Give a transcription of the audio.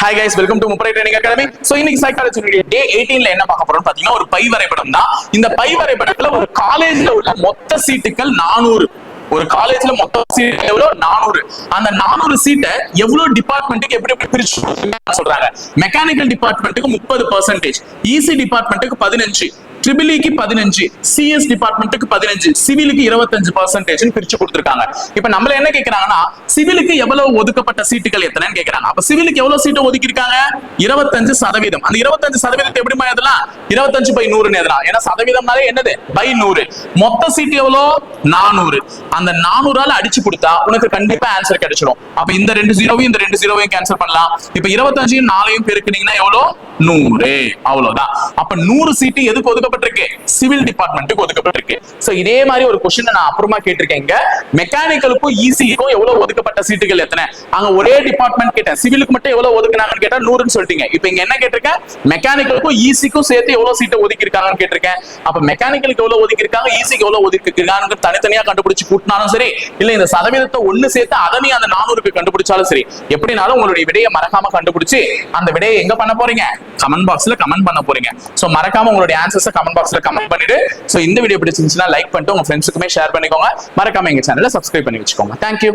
Hi guys, welcome to Muprai Training Academy. So இன்னைக்கு psychology டே 18ல என்ன பார்க்க போறோம்னு பாத்தீங்கன்னா ஒரு பை வரைபடம் தான். இந்த பை வரைபடத்துல ஒரு காலேஜ்ல உள்ள மொத்த சீட்டுகள் 400. ஒரு காலேஜ்ல மொத்த சீட் எவ்வளவு 400. அந்த 400 சீட்டை எவ்வளவு டிபார்ட்மெண்ட்டுக்கு எப்படி பிரிச்சு சொல்றாங்க. மெக்கானிக்கல் டிபார்ட்மெண்ட்டுக்கு 30%, இசி டிபார்ட்மெண்ட்டுக்கு 15, ட்ரிபிள்இக்கு 15, சிஎஸ் டிபார்ட்மெண்ட்டுக்கு 15, சிவிலுக்கு 25% பிரிச்சு கொடுத்திருக்காங்க. இப்ப நம்மள என்ன கேக்குறாங்கன்னா சிவிலுக்கு எவ்வளவு ஒதுக்கப்பட்ட சீட்டுகள் எத்தனைன்னு கேக்குறாங்க. அப்ப சிவிலுக்கு எவ்வளவு சீட்டு ஒதுக்கி இருக்காங்க 25%. அந்த 25% எப்படி எழுதலாம் 25/100 எழுதலாம். ஏன்னா சதவீதம்னாலே என்னது பை 100. மொத்த சீட்டு எவ்வளவு 400. அந்த 400ஆல அடிச்சு கொடுத்தா உனக்கு கண்டிப்பா ஆன்சர் கிடைச்சிடும். அப்ப இந்த 2 0வையும் இந்த 2 0வையும் கேன்சல் பண்ணலாம். இப்ப 25ஐயும் 4ஐயும் பெருக்குனீங்கன்னா எவ்வளவு 100. அவ்வளவுதான். அப்ப 100 சீட்டு எதுக்கு ஒதுக்கப்பட்டிருக்கு சிவில் டிபார்ட்மெண்ட்டுக்கு ஒதுக்கப்பட்டிருக்கு. சோ இதே மாதிரி ஒரு क्वेश्चन நான் அப்புறமா கேட்டிருக்கேன். இங்க மெக்கானிக்கலுக்கும் இசிக்கும் எவ்வளவு ஒதுக்கப்பட்ட சீட்டுகள் எத்தனை, அங்க ஒரே டிபார்ட்மெண்ட் கேட்டேன். சிவிலுக்கு மட்டும் எவ்வளவு ஒதுக்குனாங்கன்னு கேட்டா 100ன்னு சொல்லிட்டீங்க. இப்போ இங்க என்ன கேட்டிருக்கேன் மெக்கானிக்கலுக்கும் இசிக்கும் சேர்த்து எவ்வளவு சீட்டை ஒதுக்கி இருக்காங்கன்னு கேட்டிருக்கேன். அப்ப மெக்கானிக்கலுக்கு எவ்வளவு ஒதுக்கி இருக்காங்க இசிக்கு எவ்வளவு ஒதுக்கி இருக்காங்க தனித்தனியா கண்டுபிடிச்சு கூட்டினாலும் சரி, இல்ல இந்த சதவீதத்தை ஒண்ணு சேர்த்து அதனையும் அந்த 400க்கு கண்டுபிடிச்சாலும் சரி, எப்படினாலும் உங்களுடைய விடையை மறக்காம கண்டுபிடிச்சு அந்த விடையை எங்க பண்ண போறீங்க கமெண்ட் பாக்ஸ்ல கமெண்ட் பண்ண போறீங்க. சோ மறக்காம உங்களுடைய ஆன்சர்ஸ் கமெண்ட் பாக்ஸ்ல கமெண்ட் பண்ணிட்டு, சோ இந்த வீடியோ பிடிச்சிருந்துச்சுன்னா லைக் பண்ணிட்டு உங்க ஃப்ரெண்ட்ஸுக்குமே ஷேர் பண்ணிக்கோங்க. மறக்காம எங்க சேனலை சப்ஸ்கிரைப் பண்ணி வச்சுக்கோங்க. தேங்க்யூ.